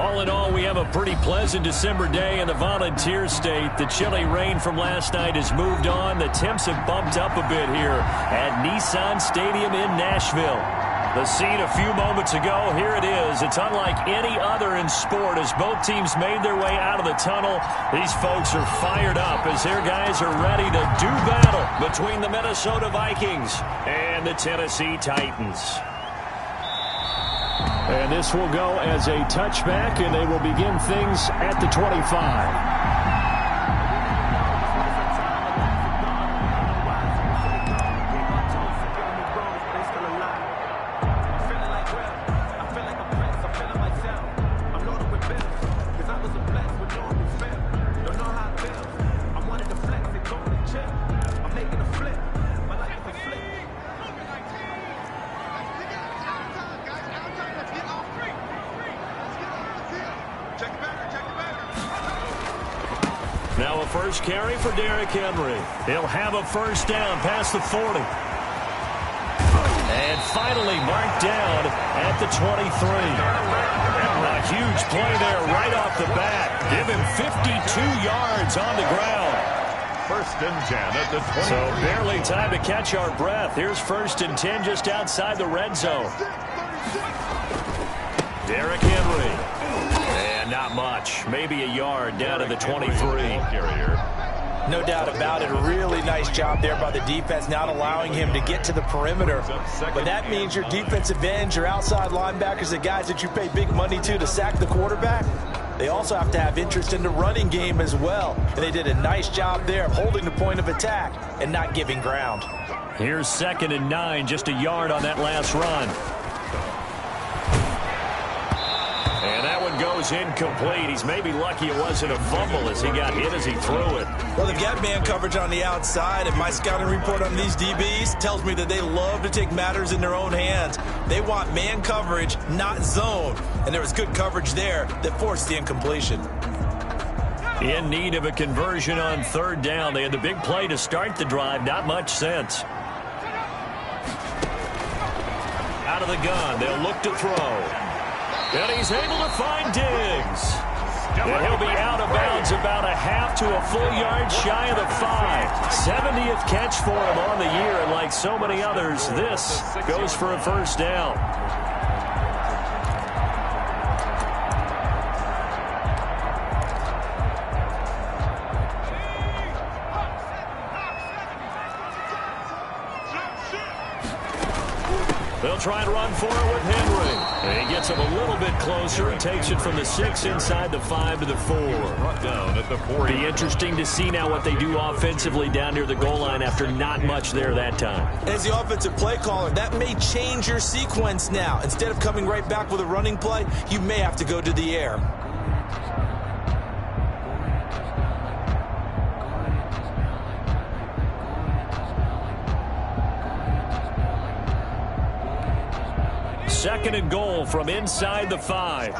All in all, we have a pretty pleasant December day in the Volunteer State. The chilly rain from last night has moved on. The temps have bumped up a bit here at Nissan Stadium in Nashville. The scene a few moments ago, here it is. It's unlike any other in sport as both teams made their way out of the tunnel. These folks are fired up as their guys are ready to do battle between the Minnesota Vikings and the Tennessee Titans. And this will go as a touchback, and they will begin things at the 25. Now a first carry for Derrick Henry. He'll have a first down past the 40. And finally marked down at the 23. A huge play there right off the bat. Give him 52 yards on the ground. First and 10 at the 20. So barely time to catch our breath. Here's first and 10 just outside the red zone. Derrick Henry. And not much. Maybe a yard down to the 23. No doubt about it. A really nice job there by the defense, not allowing him to get to the perimeter. But that means your defensive ends, your outside linebackers, the guys that you pay big money to sack the quarterback, they also have to have interest in the running game as well. And they did a nice job there of holding the point of attack and not giving ground. Here's 2nd and 9, just a yard on that last run. And that one goes incomplete. He's maybe lucky it wasn't a fumble as he got hit as he threw it. Well, they've got man coverage on the outside, and my scouting report on these DBs tells me that they love to take matters in their own hands. They want man coverage, not zone. And there was good coverage there that forced the incompletion. In need of a conversion on 3rd down. They had the big play to start the drive. Not much sense. Out of the gun. They'll look to throw. And he's able to find Diggs. And he'll be out of bounds about a half to a full yard shy of the 5. 70th catch for him on the year, and like so many others, this goes for a first down. They'll try and run for it with Henry. And he gets him a little bit closer and takes it from the 6 inside the 5 to the 4. Down at the 40. Be interesting to see now what they do offensively down near the goal line after not much there that time. As the offensive play caller, that may change your sequence now. Instead of coming right back with a running play, you may have to go to the air. Second and goal from inside the 5.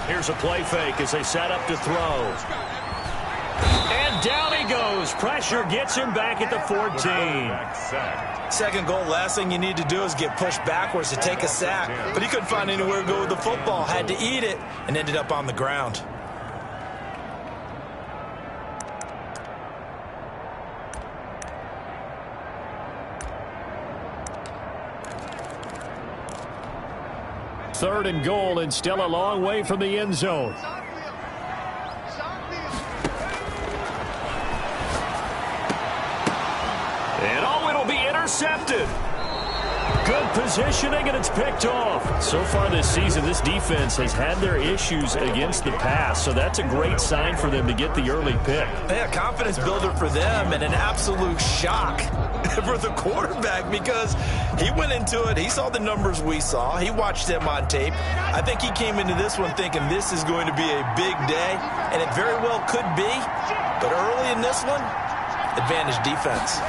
Here's a play fake as they set up to throw. And down he goes. Pressure gets him back at the 14. Second goal, last thing you need to do is get pushed backwards to take a sack. But he couldn't find anywhere to go with the football. Had to eat it and ended up on the ground. Third and goal, and still a long way from the end zone. And oh, it'll be intercepted. Good positioning, and it's picked off. So far this season, this defense has had their issues against the pass, so that's a great sign for them to get the early pick. Yeah, confidence builder for them and an absolute shock for the quarterback because he went into it. He saw the numbers we saw. He watched them on tape. I think he came into this one thinking this is going to be a big day, and it very well could be. But early in this one, advantage defense.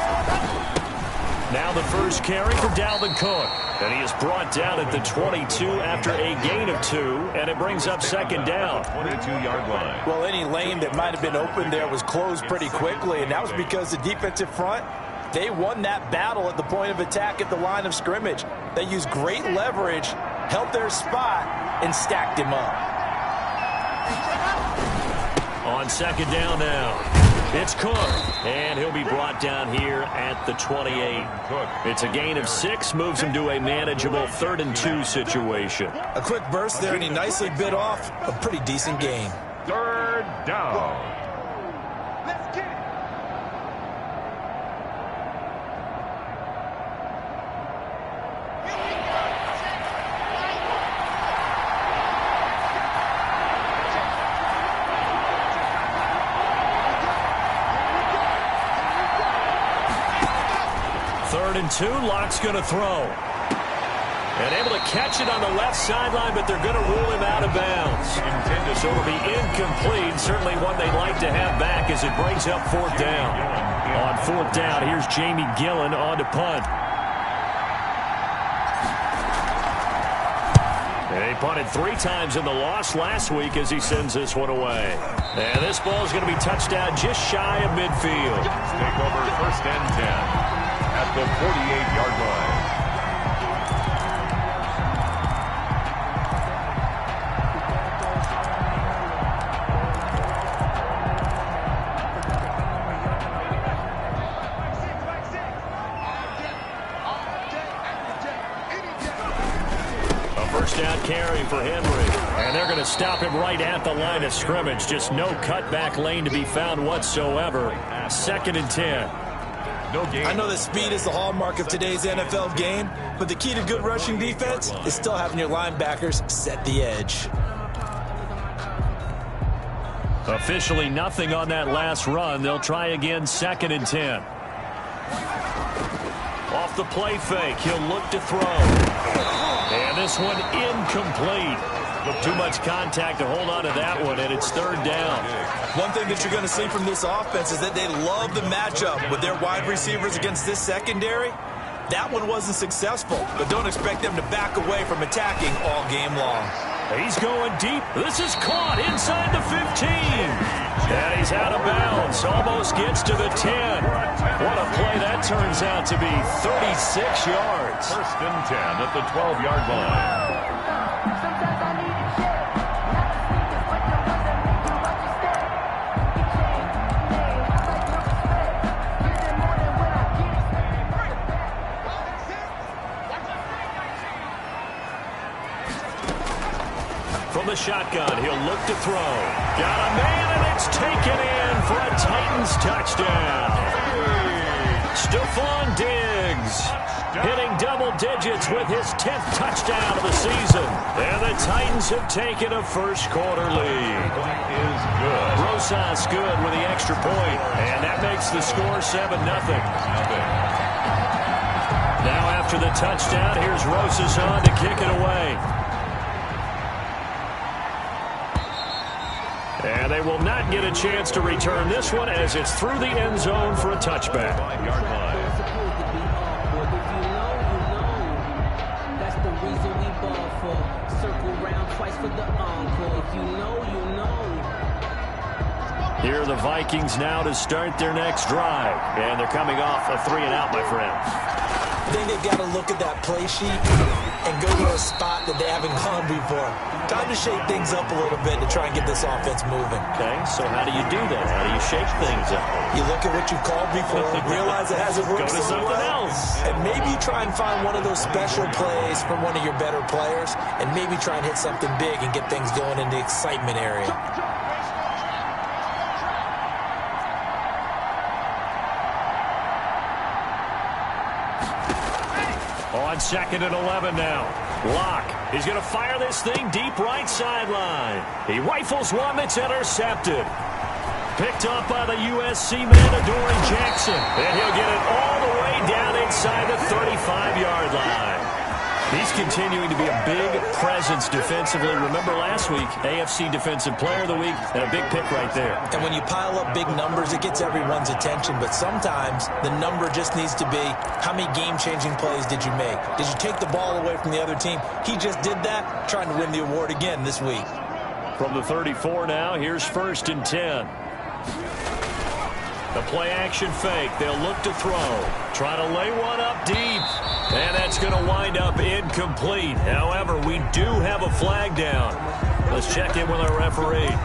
Now the first carry for Dalvin Cook. And he is brought down at the 22 after a gain of 2, and it brings up second down. 22-yard line. Well, any lane that might have been open there was closed pretty quickly, and that was because the defensive front They won that battle at the point of attack at the line of scrimmage. They used great leverage, held their spot, and stacked him up. On second down now, it's Cook, and he'll be brought down here at the 28. It's a gain of 6, moves him to a manageable 3rd and 2 situation. A quick burst there, and he nicely bit off a pretty decent gain. 3rd down. Let's get it. 3rd and 2, Lock's going to throw. And able to catch it on the left sideline, but they're going to rule him out of bounds. So it'll be incomplete. Certainly one they'd like to have back as it brings up 4th down. On 4th down, here's Jamie Gillen on to punt. And he punted 3 times in the loss last week as he sends this one away. And this ball is going to be touched down just shy of midfield. Take over 1st and 10 at the 48-yard line. Down carry for Henry, and they're going to stop him right at the line of scrimmage. Just no cutback lane to be found whatsoever. 2nd and 10. I know that speed is the hallmark of today's NFL game, but the key to good rushing defense is still having your linebackers set the edge. Officially nothing on that last run. They'll try again 2nd and 10. Off the play fake, he'll look to throw. And this one incomplete. Too much contact to hold on to that one, and it's 3rd down. One thing that you're going to see from this offense is that they love the matchup with their wide receivers against this secondary. That one wasn't successful, but don't expect them to back away from attacking all game long. He's going deep. This is caught inside the 15. And he's out of bounds. Almost gets to the 10. What a play that turns out to be. 36 yards. 1st and 10 at the 12-yard line. From the shotgun, he'll look to throw. Got a man, and it's taken in for a Titans touchdown. Stephon Diggs hitting double digits with his 10th touchdown of the season. And the Titans have taken a first-quarter lead. Is good. Rosas good with the extra point, and that makes the score 7-0. Now after the touchdown, here's Rosas on to kick it away. And they will not get a chance to return this one as it's through the end zone for a touchback. Here are the Vikings now to start their next drive. And they're coming off a 3-and-out, my friends. I think they've got to look at that play sheet and go to a spot that they haven't gone before. Time to shake things up a little bit to try and get this offense moving. Okay, so how do you do that? How do you shake things up? You look at what you've called before, realize it hasn't worked Go to so something well, else. and maybe try and find one of those special plays from one of your better players, and maybe try and hit something big and get things going in the excitement area. On 2nd and 11 now. Lock is going to fire this thing deep right sideline. He rifles one that's intercepted. Picked up by the USC man, Adoree Jackson. And he'll get it all the way down inside the 35-yard line. He's continuing to be a big presence defensively. Remember last week, AFC Defensive Player of the Week, and a big pick right there. And when you pile up big numbers, it gets everyone's attention. But sometimes the number just needs to be, how many game-changing plays did you make? Did you take the ball away from the other team? He just did that, trying to win the award again this week. From the 34 now, here's 1st and 10. The play action fake. They'll look to throw. Try to lay one up deep. And that's going to wind up incomplete. However, we do have a flag down. Let's check in with our referee.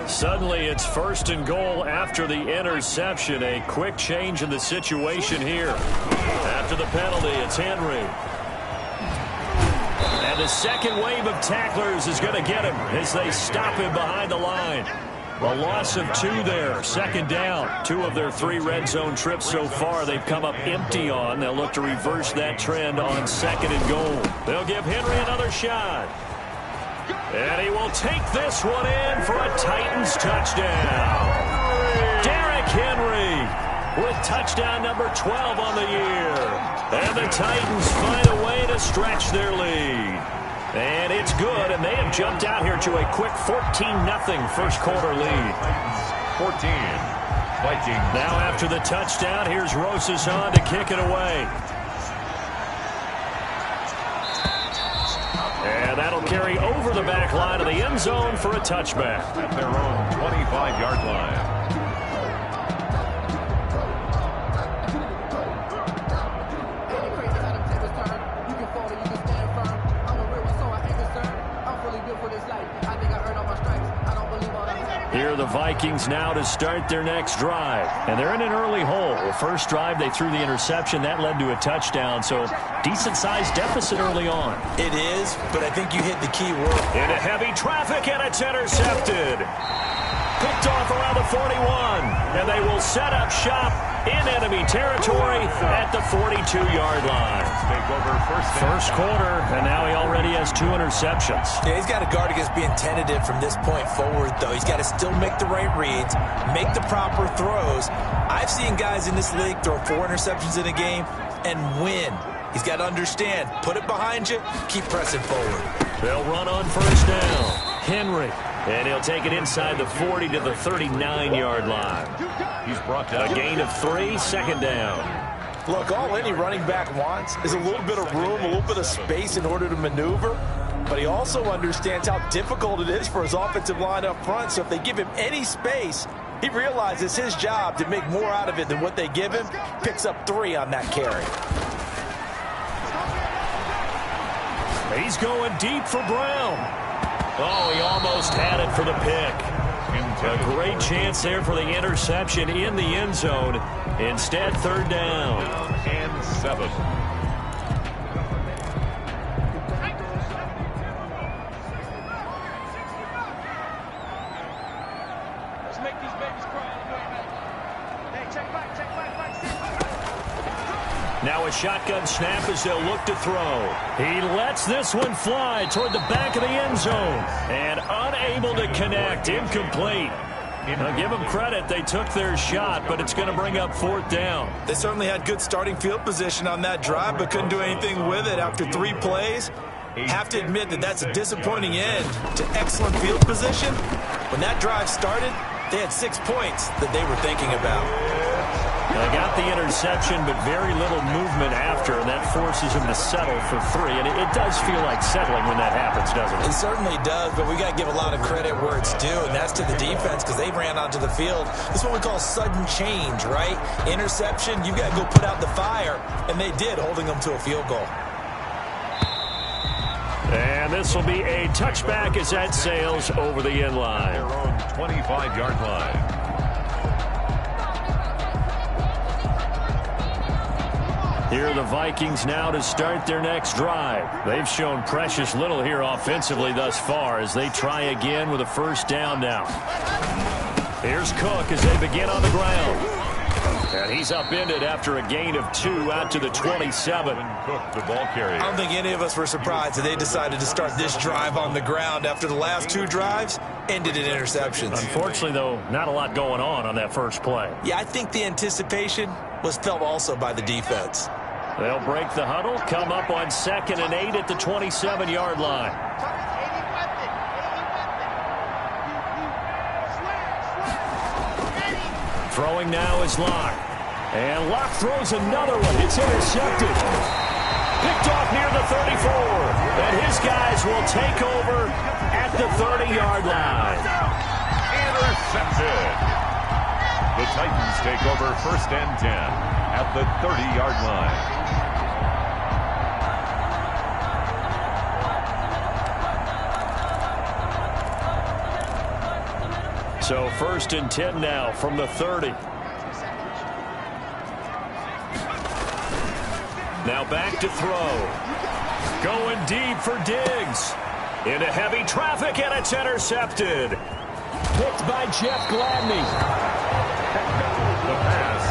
Suddenly, it's 1st and goal after the interception. A quick change in the situation here. After the penalty, it's Henry. And the second wave of tacklers is going to get him as they stop him behind the line. A loss of 2 there. 2nd down. 2 of their 3 red zone trips so far they've come up empty on. They'll look to reverse that trend on 2nd and goal. They'll give Henry another shot. And he will take this one in for a Titans touchdown. Derrick Henry with touchdown number 12 on the year. And the Titans find a way to stretch their lead. And it's good, and they have jumped out here to a quick 14-0 first quarter lead. 14. Vikings. Now after the touchdown, here's Rosas on to kick it away. And that'll carry over the back line of the end zone for a touchback. At their own 25-yard line. Here are the Vikings now to start their next drive. And they're in an early hole. The first drive, they threw the interception. That led to a touchdown. So decent-sized deficit early on. It is, but I think you hit the key word. Into heavy traffic, and it's intercepted. Picked off around the 41. And they will set up shop in enemy territory at the 42-yard line. Take over first quarter, and now he already has 2 interceptions. Yeah, he's got to guard against being tentative from this point forward, though. He's got to still make the right reads, make the proper throws. I've seen guys in this league throw 4 interceptions in a game and win. He's got to understand, put it behind you, keep pressing forward. They'll run on first down. Henry. And he'll take it inside the 40 to the 39-yard line. He's brought down. A gain of 3, 2nd down. Look, all any running back wants is a little bit of room, a little bit of space in order to maneuver. But he also understands how difficult it is for his offensive line up front. So if they give him any space, he realizes his job to make more out of it than what they give him. Picks up 3 on that carry. He's going deep for Brown. Oh, he almost had it for the pick. A great chance there for the interception in the end zone. Instead, 3rd down. And 7. Let's make these babies cry. Hey, check back. Now a shotgun snap as they'll look to throw. He lets this one fly toward the back of the end zone. And unable to connect. Incomplete. Now give them credit. They took their shot, but it's going to bring up 4th down. They certainly had good starting field position on that drive, but couldn't do anything with it after 3 plays. Have to admit that that's a disappointing end to excellent field position. When that drive started, they had 6 points that they were thinking about. They got the interception, but very little movement after, and that forces him to settle for 3. And it does feel like settling when that happens, doesn't it? It certainly does, but we got to give a lot of credit where it's due, and that's to the defense because they ran onto the field. This is what we call sudden change, right? Interception, you've got to go put out the fire, and they did, holding them to a field goal. And this will be a touchback as that sails over the end line. Their own 25-yard line. Here are the Vikings now to start their next drive. They've shown precious little here offensively thus far as they try again with a 1st down now. Here's Cook as they begin on the ground. And he's upended after a gain of 2 out to the 27. Cook, the ball carrier. I don't think any of us were surprised that they decided to start this drive on the ground after the last 2 drives ended in interceptions. Unfortunately, though, not a lot going on that first play. Yeah, I think the anticipation was felt also by the defense. They'll break the huddle, come up on 2nd and 8 at the 27-yard line. Throwing now is Locke. And Locke throws another one. It's intercepted. Picked off near the 34. And his guys will take over at the 30-yard line. Intercepted. The Titans take over 1st and 10 at the 30-yard line. So 1st and 10 now from the 30. Now back to throw. Going deep for Diggs. Into heavy traffic, and it's intercepted. Picked by Jeff Gladney. The pass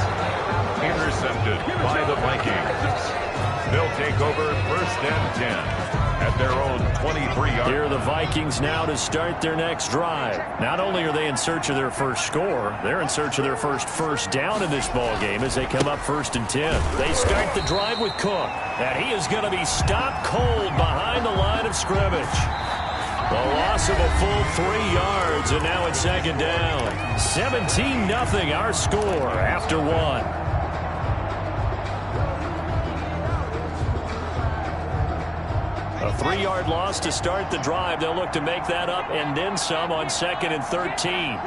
intercepted by the Vikings. They'll take over 1st and 10 at their own 23-yard. Here are the Vikings now to start their next drive. Not only are they in search of their first score, they're in search of their first down in this ball game as they come up 1st and 10. They start the drive with Cook, and he is going to be stopped cold behind the line of scrimmage. The loss of a full 3 yards, and now it's 2nd down. 17-0 our score after 1. A 3-yard loss to start the drive. They'll look to make that up and then some on 2nd and 13.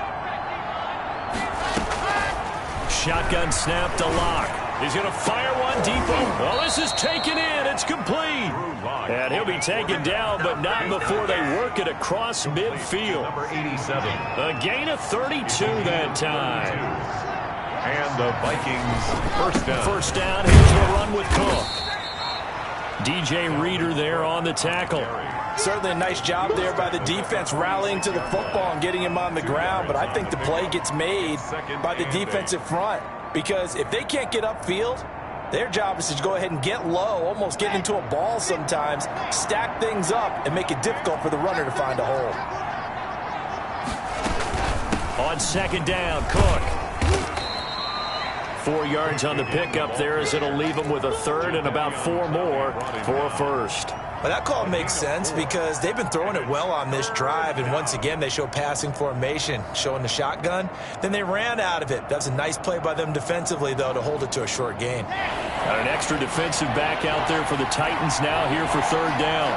Shotgun snap to Locke. He's going to fire one deep. Well, this is taken in. It's complete. And he'll be taken down, but not before they work it across midfield. Number 87. A gain of 32 that time. And the Vikings 1st down. 1st down. Here's the run with Cook. DJ Reader there on the tackle. Certainly a nice job there by the defense rallying to the football and getting him on the ground, but I think the play gets made by the defensive front because if they can't get upfield, their job is to go ahead and get low, almost get into a ball sometimes, stack things up, and make it difficult for the runner to find a hole. On 2nd down, Cook. 4 yards on the pickup there as it'll leave them with a 3rd and about 4 more for a 1st. Well, that call makes sense because they've been throwing it well on this drive, and once again they show passing formation, showing the shotgun. Then they ran out of it. That's a nice play by them defensively, though, to hold it to a short gain. Got an extra defensive back out there for the Titans now here for 3rd down.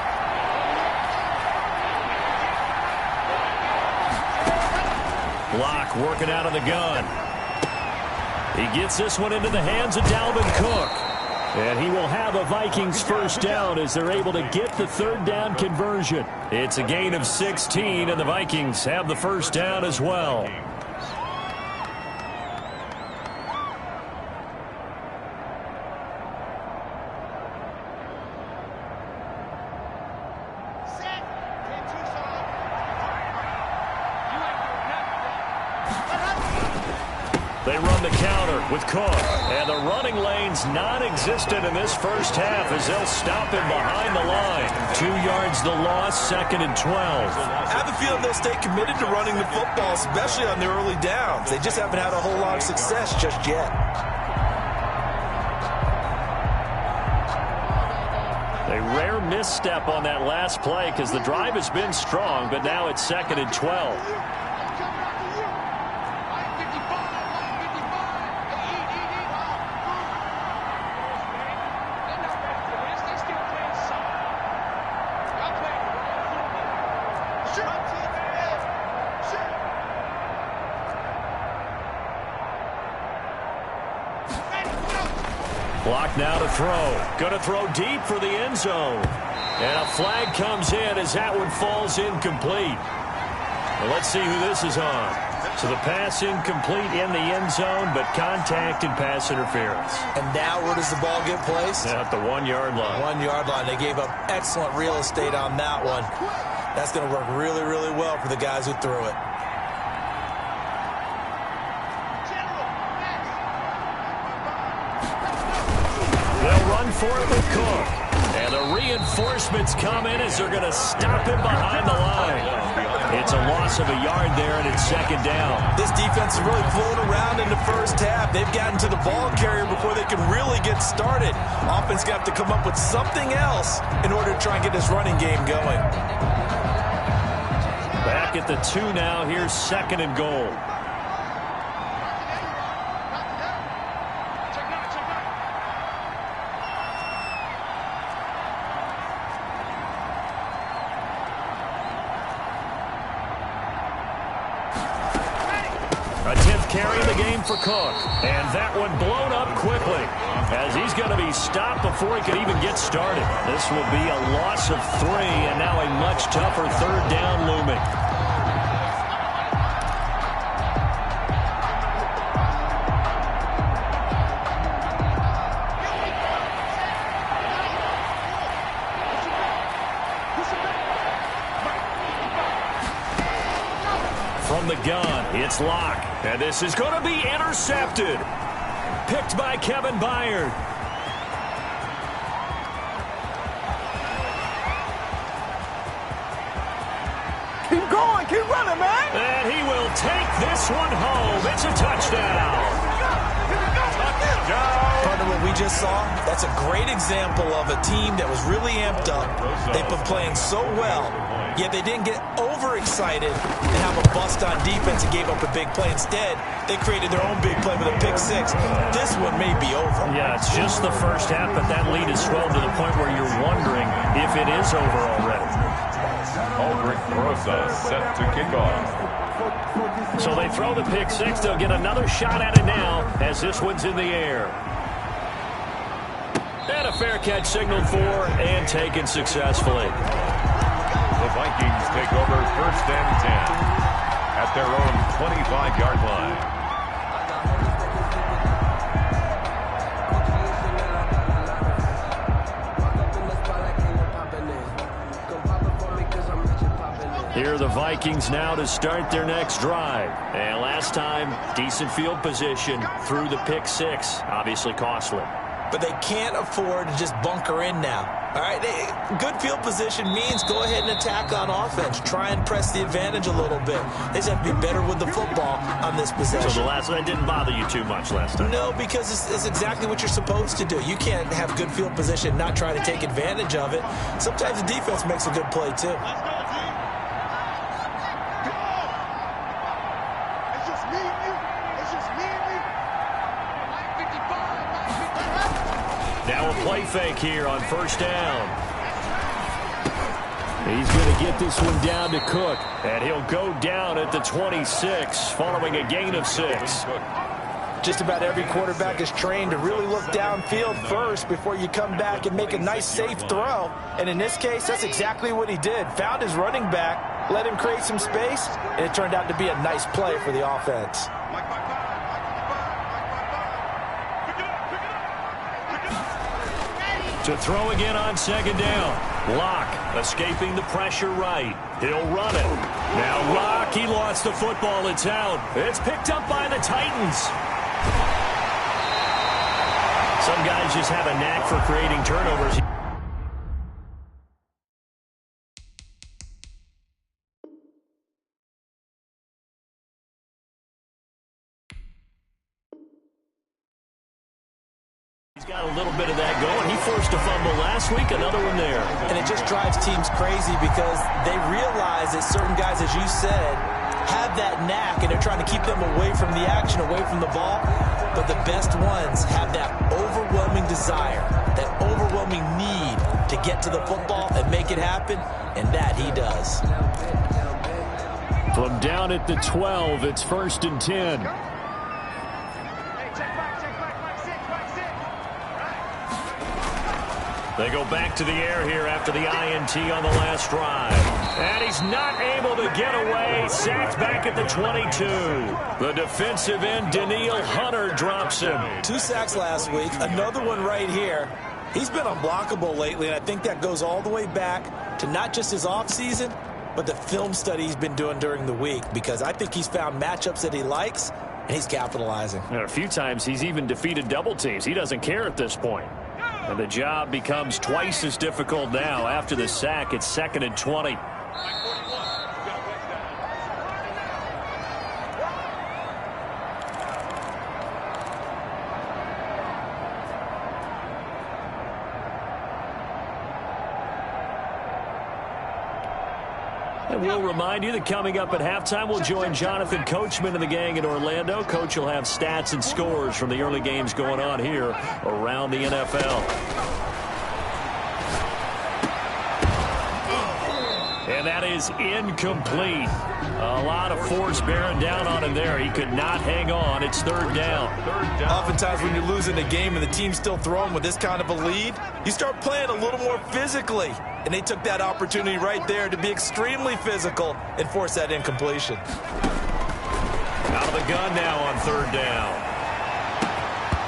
Locke working out of the gun. He gets this one into the hands of Dalvin Cook. And he will have a Vikings 1st down as they're able to get the 3rd down conversion. It's a gain of 16, and the Vikings have the 1st down as well. They run the counter with Cook. And the running lane's non-existent in this 1st half as they'll stop him behind the line. 2 yards the loss, 2nd and 12. I have a feeling they'll stay committed to running the football, especially on their early downs. They just haven't had a whole lot of success just yet. A rare misstep on that last play because the drive has been strong, but now it's 2nd and 12. Clock now to throw. Going to throw deep for the end zone. And a flag comes in as that one falls incomplete. Well, let's see who this is on. So the pass incomplete in the end zone, but contact and pass interference. And now where does the ball get placed? At the 1 yard line. 1 yard line. They gave up excellent real estate on that one. That's going to work really, really well for the guys who threw it. They'll run for it with Cook. And the reinforcements come in as they're going to stop him behind the line. It's a loss of a yard there, and it's 2nd down. This defense has really flown around in the 1st half. They've gotten to the ball carrier before they can really get started. Offense got to come up with something else in order to try and get this running game going. Back at the 2 now. Here's 2nd and goal. A 10th carry in the game for Cook. And that one blown up quickly as he's going to be stopped before he could even get started. This will be a loss of 3 and now a much tougher third down looming. From the gun, it's Locke. And this is going to be intercepted. Picked by Kevin Byard. Keep going, keep running, man. And he will take this one home. It's a touchdown. Partner, what we just saw, that's a great example of a team that was really amped up. They've been playing so well, yet they didn't get overexcited and have a bust on defense and gave up a big play. Instead, they created their own big play with a pick 6. This one may be over. Yeah, it's just the first half, but that lead is swelled to the point where you're wondering if it is over already. Aldrich Rosa set to kick off. So they throw the pick 6. They'll get another shot at it now as this one's in the air. And a fair catch signaled for and taken successfully. The Vikings take over 1st and 10 at their own 25-yard line. Here are the Vikings now to start their next drive. And last time, decent field position through the pick 6. Obviously costly. But they can't afford to just bunker in now. All right, good field position means go ahead and attack on offense. Try and press the advantage a little bit. They just have to be better with the football on this possession. So the last one didn't bother you too much last time? No, because it's exactly what you're supposed to do. You can't have good field position and not try to take advantage of it. Sometimes the defense makes a good play, too. Now a play fake here on 1st down. He's going to get this one down to Cook. And he'll go down at the 26 following a gain of 6. Just about every quarterback is trained to really look downfield first before you come back and make a nice, safe throw. And in this case, that's exactly what he did. Found his running back, let him create some space, and it turned out to be a nice play for the offense. To throw again on 2nd down. Locke escaping the pressure right. He'll run it. Now Locke, he lost the football. It's out. It's picked up by the Titans. Some guys just have a knack for creating turnovers. He's got a little bit of that going. He forced a fumble last week, another one there. And it just drives teams crazy because they realize that certain guys, as you said, have that knack, and they're trying to keep them away from the action, away from the ball. But the best ones have that overwhelming desire, that overwhelming need to get to the football and make it happen, and that he does. From down at the 12, it's 1st and 10. They go back to the air here after the INT on the last drive. And he's not able to get away. Sacked back at the 22. The defensive end, Daniil Hunter, drops him. 2 sacks last week. Another one right here. He's been unblockable lately, and I think that goes all the way back to not just his offseason, but the film study he's been doing during the week, because I think he's found matchups that he likes, and he's capitalizing. And a few times he's even defeated double teams. He doesn't care at this point. And the job becomes twice as difficult now. After the sack, it's 2nd and 20. And we'll remind you that coming up at halftime, we'll join Jonathan Coachman and the gang in Orlando. Coach will have stats and scores from the early games going on here around the NFL. And And that is incomplete. A lot of force bearing down on him there. He could not hang on. It's third down. Oftentimes when you're losing a game and the team's still throwing with this kind of a lead, you start playing a little more physically. And they took that opportunity right there to be extremely physical and force that incompletion. Out of the gun now on third down.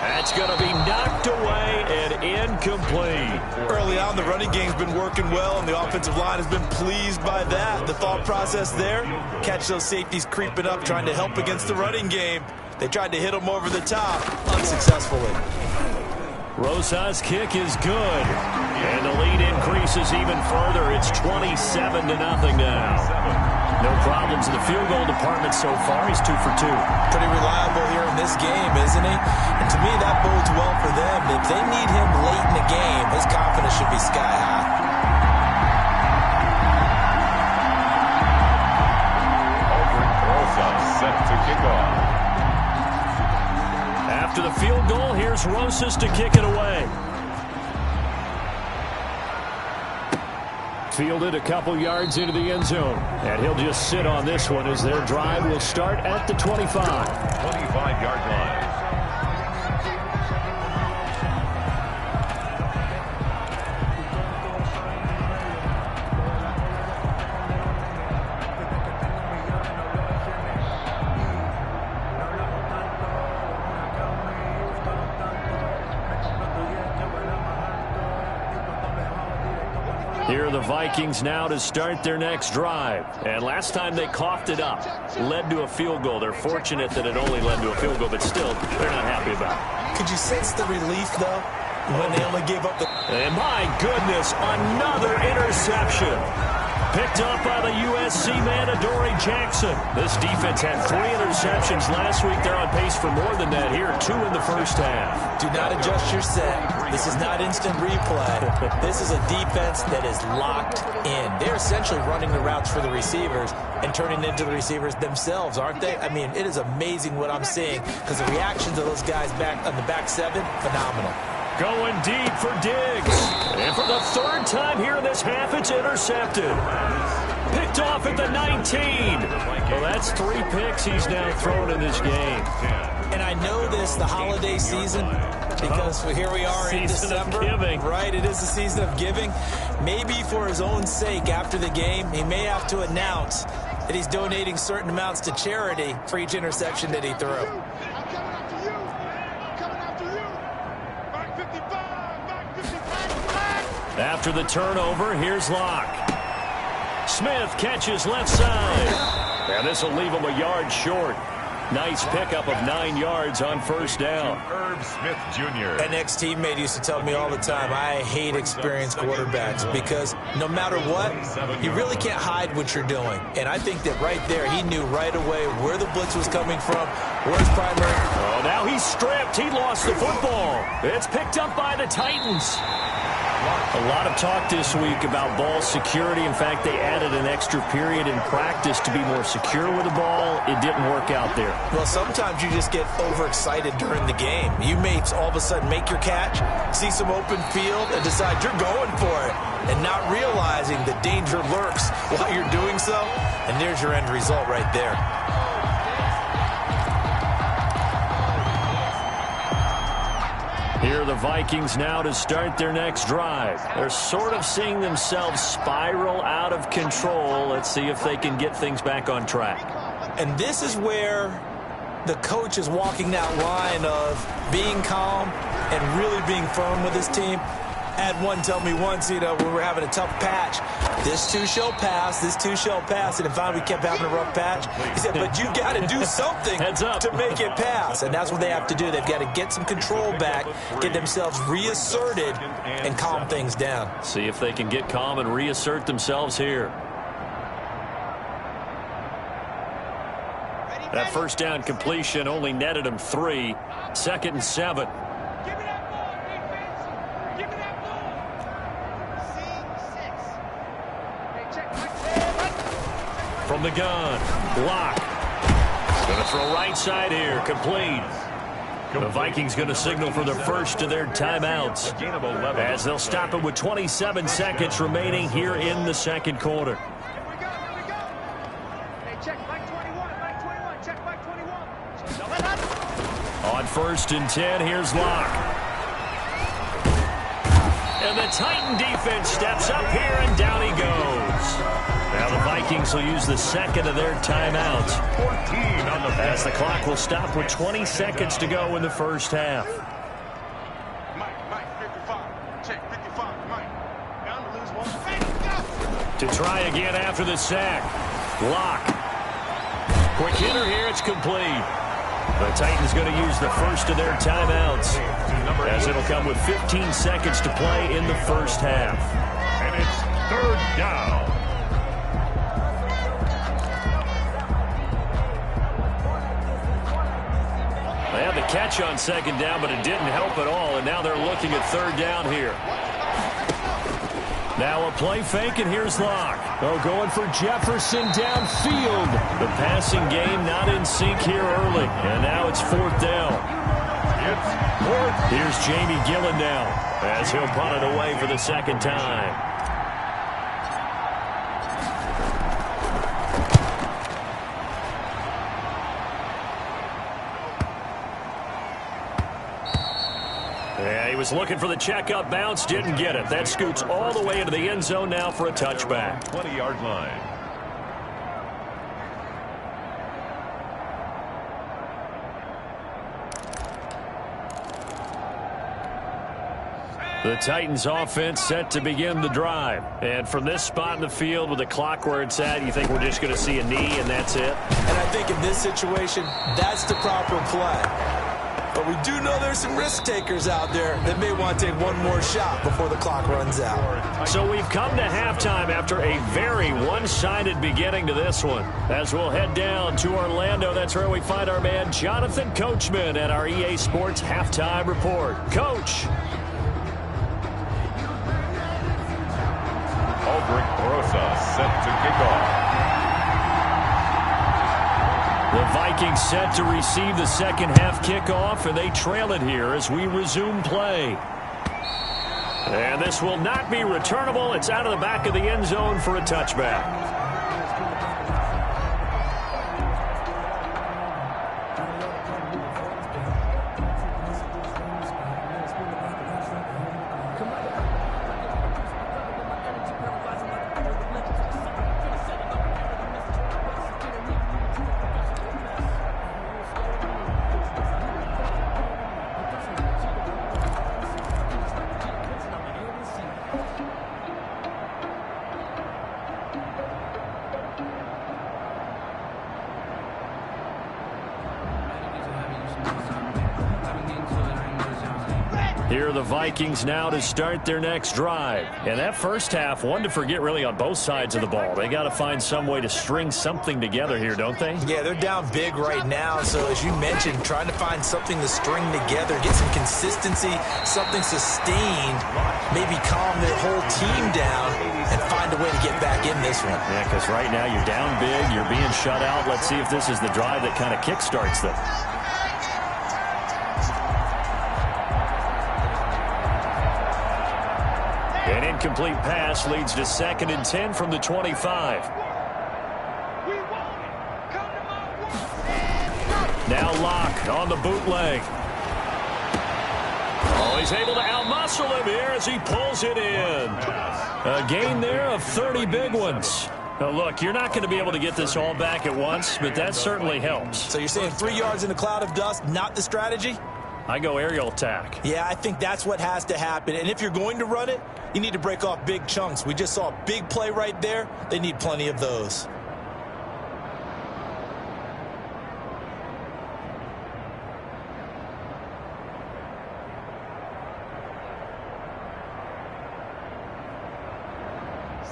That's going to be knocked away and incomplete. Early on, the running game's been working well, and the offensive line has been pleased by that. The thought process there, catch those safeties creeping up, trying to help against the running game. They tried to hit them over the top, unsuccessfully. Rosa's kick is good. And the lead increases even further. It's 27-0 now. No problems in the field goal department so far. He's 2 for 2. Pretty reliable here in this game, isn't he? And to me, that bodes well for them. If they need him late in the game, his confidence should be sky high. Rosa set to kick off. After the field goal, here's Rosas to kick it away. Fielded a couple yards into the end zone. And he'll just sit on this one as their drive will start at the 25. 25-yard line. Here are the Vikings now to start their next drive. And last time they coughed it up, led to a field goal. They're fortunate that it only led to a field goal, but still, they're not happy about it. Could you sense the relief, though, when they only gave up the... And my goodness, another interception. Picked up by the USC man, Adoree Jackson. This defense had 3 interceptions last week. They're on pace for more than that here, 2 in the first half. Do not adjust your set. This is not instant replay. This is a defense that is locked in. They're essentially running the routes for the receivers and turning into the receivers themselves, aren't they? I mean, it is amazing what I'm seeing because the reactions of those guys back on the back 7, phenomenal. Going deep for Diggs. And for the 3rd time here in this half, it's intercepted. Picked off at the 19. Well, that's 3 picks he's now thrown in this game. And I know this, the holiday season, because here we are in December. Right, it is the season of giving. Maybe for his own sake after the game, he may have to announce that he's donating certain amounts to charity for each interception that he threw. After the turnover, here's Locke. Smith catches left side. And this will leave him a yard short. Nice pickup of 9 yards on first down. Herb Smith Jr. An ex-teammate used to tell me all the time, I hate experienced quarterbacks because no matter what, you really can't hide what you're doing. And I think that right there, he knew right away where the blitz was coming from, where his primary... Oh, now he's stripped. He lost the football. It's picked up by the Titans. A lot of talk this week about ball security. In fact, they added an extra period in practice to be more secure with the ball. It didn't work out there. Well, sometimes you just get overexcited during the game. You may all of a sudden make your catch, see some open field, and decide you're going for it, and not realizing the danger lurks while you're doing so. And there's your end result right there. Here are the Vikings now to start their next drive. They're sort of seeing themselves spiral out of control. Let's see if they can get things back on track. And this is where the coach is walking that line of being calm and really being firm with his team. I had one tell me once, when we're having a tough patch, this too shall pass, this too shall pass. And finally we kept having a rough patch. He said, but you got to do something to make it pass. And that's what they have to do. They've got to get some control back, get themselves reasserted, and calm things down. See if they can get calm and reassert themselves here. That first down completion only netted him 3. 2nd and 7. From the gun, Locke. Going to throw right side here, complete. The Vikings going to signal for the first of their timeouts as they'll stop it with 27 seconds remaining here in the second quarter. first and 10. Here's Locke. And the Titan defense steps up here, and down he goes. Now the Vikings will use the second of their timeouts, 14 on the as the clock will stop with 20 seconds to go in the first half. Mike, 55. Check, 55. Mike. Down to lose one. Hey, go! To try again after the sack. Locke. Quick hitter here. It's complete. The Titans going to use the first of their timeouts, as it'll come with 15 seconds to play in the first half. And it's third down. They had the catch on second down, but it didn't help at all, and now they're looking at third down here. Now a play fake, and here's Locke. Oh, going for Jefferson downfield. The passing game not in sync here early, and now it's fourth down. It's fourth. Here's Jamie Gillen now, as he'll punt it away for the second time. Yeah, he was looking for the checkup bounce, didn't get it. That scoots all the way into the end zone now for a touchback. 20-yard line. The Titans offense set to begin the drive. And from this spot in the field with the clock where it's at, you think we're just going to see a knee and that's it? And I think in this situation, that's the proper play. But we do know there's some risk takers out there that may want to take one more shot before the clock runs out. So we've come to halftime after a very one-sided beginning to this one. As we'll head down to Orlando, that's where we find our man Jonathan Coachman at our EA Sports Halftime Report. Coach. Aldrich Brosa set to kick off. The Vikings set to receive the second half kickoff, and they trail it here as we resume play. And this will not be returnable. It's out of the back of the end zone for a touchback. Here are the Vikings now to start their next drive. And that first half, one to forget really on both sides of the ball. They got to find some way to string something together here, don't they? Yeah, they're down big right now. So as you mentioned, trying to find something to string together, get some consistency, something sustained, maybe calm their whole team down and find a way to get back in this one. Yeah, because right now you're down big, you're being shut out. Let's see if this is the drive that kind of kickstarts them. An incomplete pass leads to 2nd and 10 from the 25. Now Locke on the bootleg. Oh, he's able to outmuscle him here as he pulls it in. A gain there of 30 big ones. Now, look, you're not going to be able to get this all back at once, but that certainly helps. So you're saying 3 yards in a cloud of dust, not the strategy? I go aerial attack. Yeah, I think that's what has to happen. And if you're going to run it, you need to break off big chunks. We just saw a big play right there. They need plenty of those.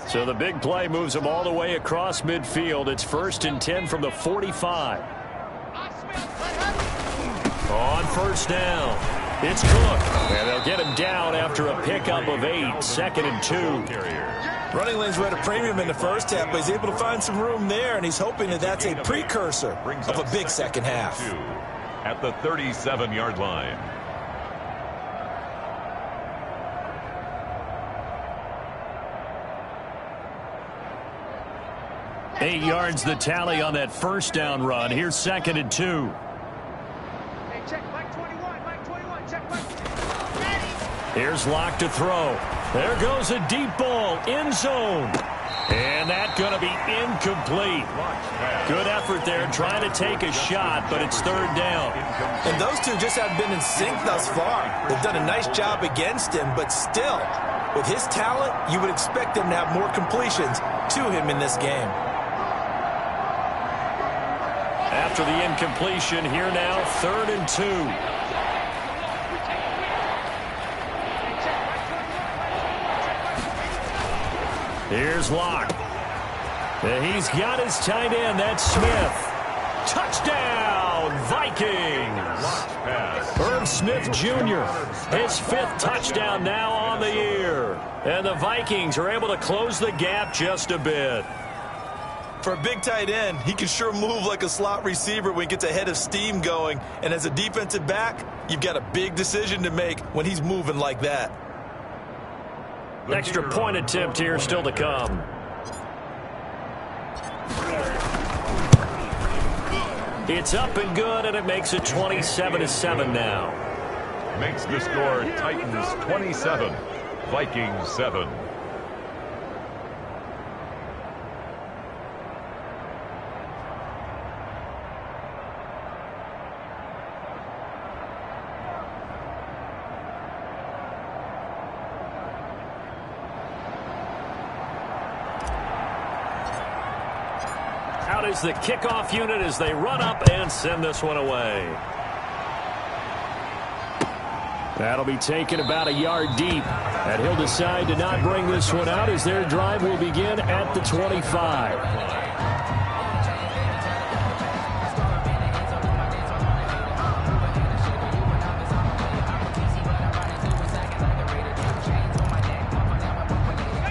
So the big play moves them all the way across midfield. It's 1st and 10 from the 45. On first down, it's Cook. And they'll get him down after a pickup of 8, 2nd and 2. Running lanes were at a premium in the first half, but he's able to find some room there, and he's hoping that that's a precursor of a big second half. At the 37-yard line. Eight yards the tally on that first down run. Here's 2nd and 2. Hey, check, Mike 28. Here's Locke to throw. There goes a deep ball, end zone. And that's going to be incomplete. Good effort there trying to take a shot, but it's third down. And those two just haven't been in sync thus far. They've done a nice job against him, but still, with his talent, you would expect him to have more completions to him in this game. After the incompletion, here now, 3rd and 2. Here's Locke. He's got his tight end. That's Smith. Touchdown, Vikings. Irv Smith Jr., his 5th touchdown now on the year. And the Vikings are able to close the gap just a bit. For a big tight end, he can sure move like a slot receiver when he gets a head of steam going. And as a defensive back, you've got a big decision to make when he's moving like that. Extra point attempt here still to come. It's up and good, and it makes it 27-7 now. Makes the score Titans 27, Vikings 7. Out is the kickoff unit as they run up and send this one away. That'll be taken about a yard deep. And he'll decide to not bring this one out as their drive will begin at the 25.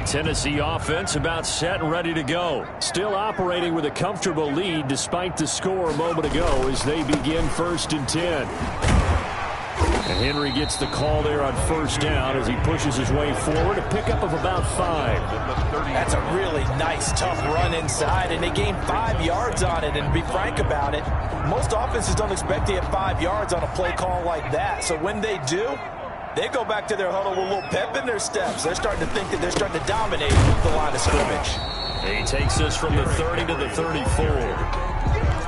Tennessee offense about set and ready to go. Still operating with a comfortable lead despite the score a moment ago as they begin 1st and 10. And Henry gets the call there on 1st down as he pushes his way forward. A pickup of about 5. That's a really nice, tough run inside, and they gained 5 yards on it. And to be frank about it, most offenses don't expect to get 5 yards on a play call like that. So when they do, they go back to their huddle with a little pep in their steps. They're starting to think that they're starting to dominate the line of scrimmage. He takes this from the 30 to the 34.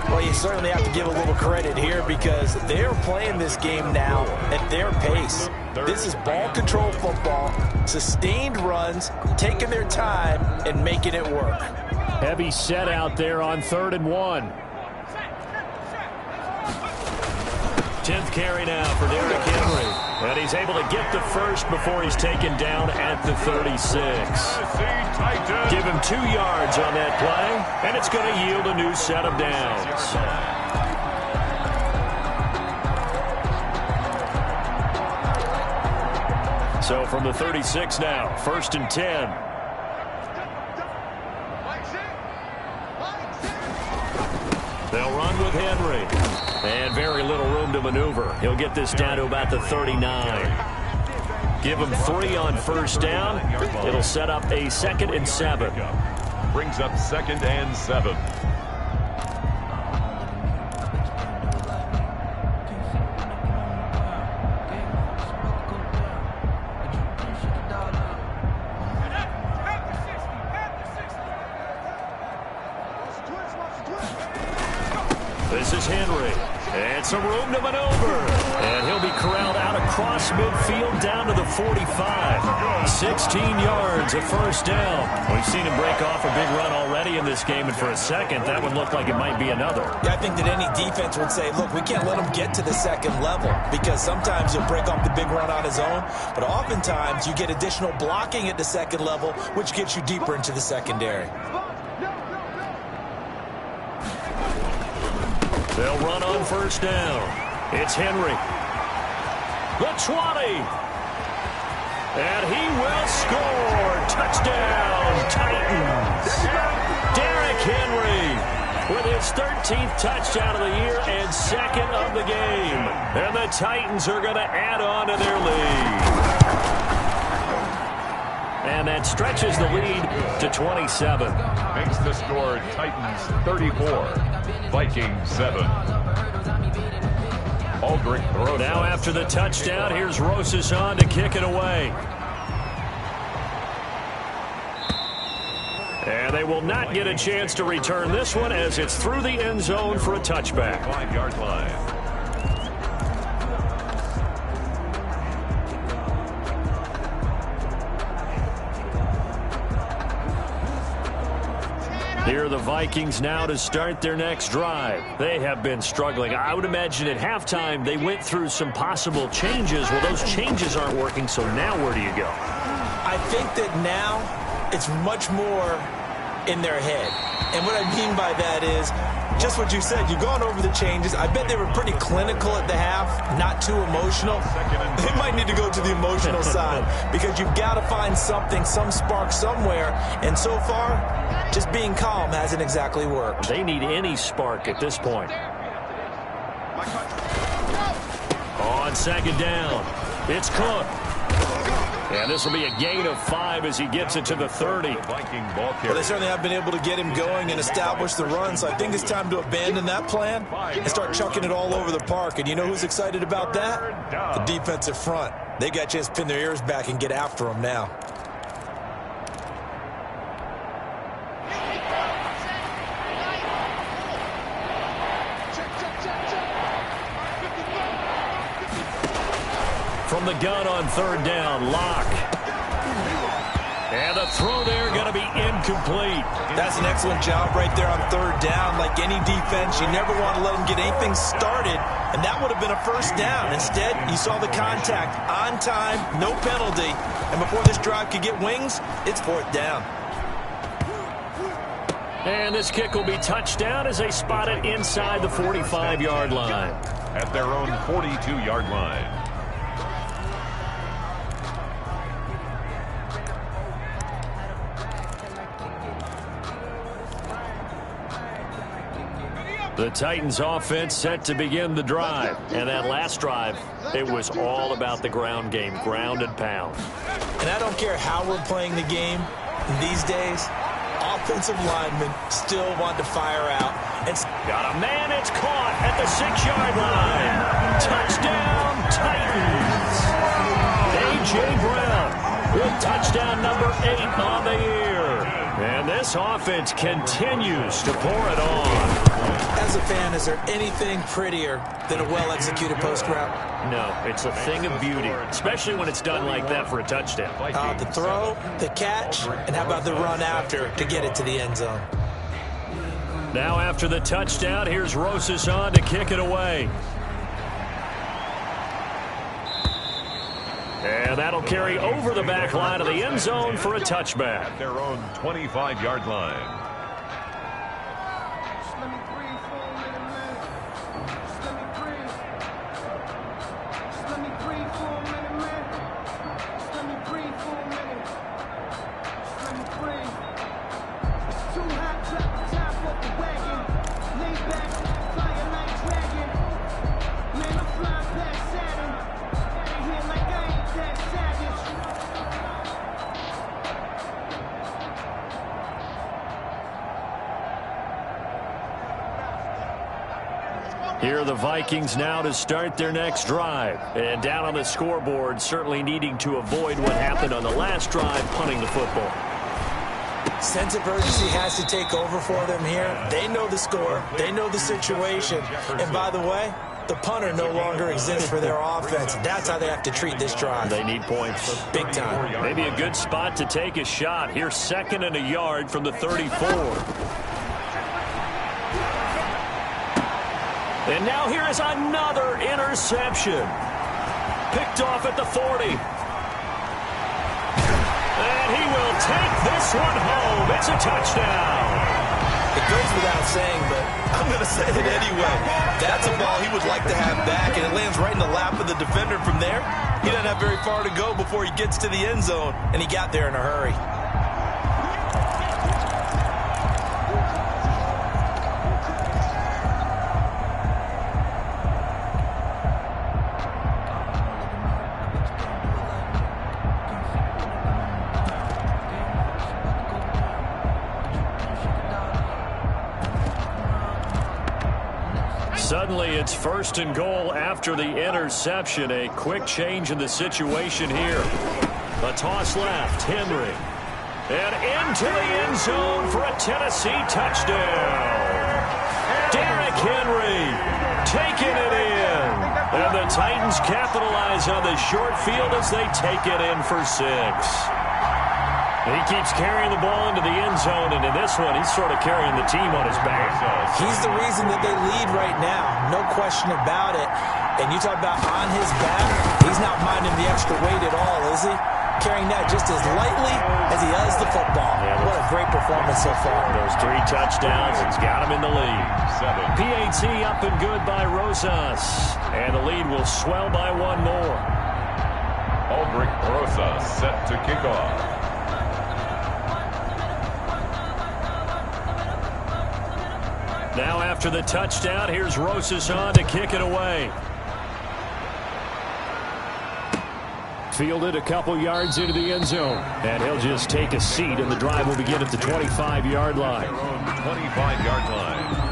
Well, you certainly have to give a little credit here because they're playing this game now at their pace. This is ball control football, sustained runs, taking their time and making it work. Heavy set out there on 3rd and 1. 10th carry now for Derrick Henry. And he's able to get the first before he's taken down at the 36. Give him 2 yards on that play, and it's going to yield a new set of downs. So from the 36 now, 1st and 10. They'll run with Henry. And very little room to maneuver. He'll get this down to about the 39. Give him 3 on 1st down. It'll set up a 2nd and 7. Brings up 2nd and 7. This is Henry. And some room to maneuver. And he'll be corralled out across midfield down to the 45. 16 yards, a 1st down. We've seen him break off a big run already in this game, and for a second, that would look like it might be another. Yeah, I think that any defense would say, look, we can't let him get to the 2nd level because sometimes he'll break off the big run on his own, but oftentimes you get additional blocking at the 2nd level, which gets you deeper into the secondary. They'll run on 1st down. It's Henry. The 20. And he will score. Touchdown, Titans. Derrick Henry with his 13th touchdown of the year and 2nd of the game. And the Titans are going to add on to their lead. And that stretches the lead to 27. Makes the score Titans 34, Vikings 7. All Eldrick throws. Now after the touchdown, here's Rosas on to kick it away. And they will not get a chance to return this one as it's through the end zone for a touchback. 5-yard line. Here are the Vikings now to start their next drive. They have been struggling. I would imagine at halftime they went through some possible changes. Well, those changes aren't working, so now where do you go? I think that now it's much more in their head. And what I mean by that is just what you said. You've gone over the changes. I bet they were pretty clinical at the half, not too emotional. They might need to go to the emotional side because you've got to find something, some spark somewhere. And so far, just being calm hasn't exactly worked. They need any spark at this point. On second down, it's Cook. And this will be a gain of 5 as he gets it to the 30. Viking ball carrier. Well, they certainly have been able to get him going and establish the run, so I think it's time to abandon that plan and start chucking it all over the park. And you know who's excited about that? The defensive front. They got a chance to pin their ears back and get after him now. From the gun on third down, Locke. And the throw there going to be incomplete. That's an excellent job right there on third down. Like any defense, you never want to let them get anything started, and that would have been a first down. Instead, you saw the contact on time, no penalty, and before this drive could get wings, it's fourth down. And this kick will be touchdown as they spot it inside the 45-yard line. At their own 42-yard line. The Titans offense set to begin the drive. And that last drive, it was all about the ground game, ground and pound. And I don't care how we're playing the game these days, offensive linemen still want to fire out. It's got a man, it's caught at the 6-yard line. Touchdown, Titans. A.J. Brown with touchdown number 8 on the year. And this offense continues to pour it on. As a fan, is there anything prettier than a well-executed post route? No, it's a thing of beauty, especially when it's done like that for a touchdown. The throw, the catch, and how about the run after to get it to the end zone? Now after the touchdown, here's Rosas on to kick it away. And that'll carry over the back line of the end zone for a touchback. At their own 25-yard line. Here are the Vikings now to start their next drive. And down on the scoreboard, certainly needing to avoid what happened on the last drive, punting the football. Sense of urgency has to take over for them here. They know the score. They know the situation. And by the way, the punter no longer exists for their offense. That's how they have to treat this drive. They need points. Big time. Maybe a good spot to take a shot. Here's 2nd and a yard from the 34. And now here is another interception. Picked off at the 40. And he will take this one home. It's a touchdown. It goes without saying, but I'm going to say it anyway. That's a ball he would like to have back, and it lands right in the lap of the defender from there. He doesn't have very far to go before he gets to the end zone, and he got there in a hurry. Suddenly, it's 1st and goal after the interception. A quick change in the situation here. A toss left. Henry. And into the end zone for a Tennessee touchdown. Derrick Henry taking it in. And the Titans capitalize on the short field as they take it in for 6. He keeps carrying the ball into the end zone, and in this one, he's sort of carrying the team on his back. He's the reason that they lead right now. No question about it. And you talk about on his back, he's not minding the extra weight at all, is he? Carrying that just as lightly as he does the football. Yeah, what a great performance so far. Those 3 touchdowns, it's got him in the lead. PAT up and good by Rosas. And the lead will swell by 1 more. Aldrich Rosas set to kick off. Now after the touchdown, here's Rosas on to kick it away. Fielded a couple yards into the end zone. And he'll just take a seat, and the drive will begin at the 25-yard line. 25-yard line.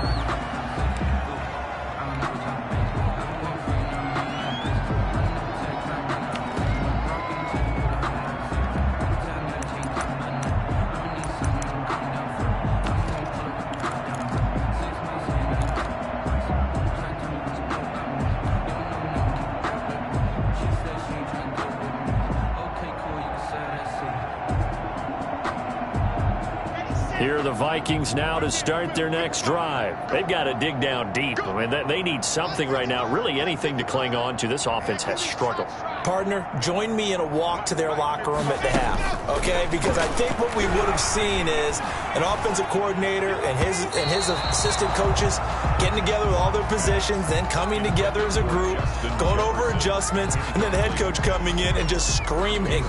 Here are the Vikings now to start their next drive. They've got to dig down deep. I mean, they need something right now, really anything to cling on to. This offense has struggled. Partner, join me in a walk to their locker room at the half, okay? Because I think what we would have seen is an offensive coordinator and his assistant coaches getting together with all their positions, then coming together as a group, going over adjustments, and then the head coach coming in and just screaming,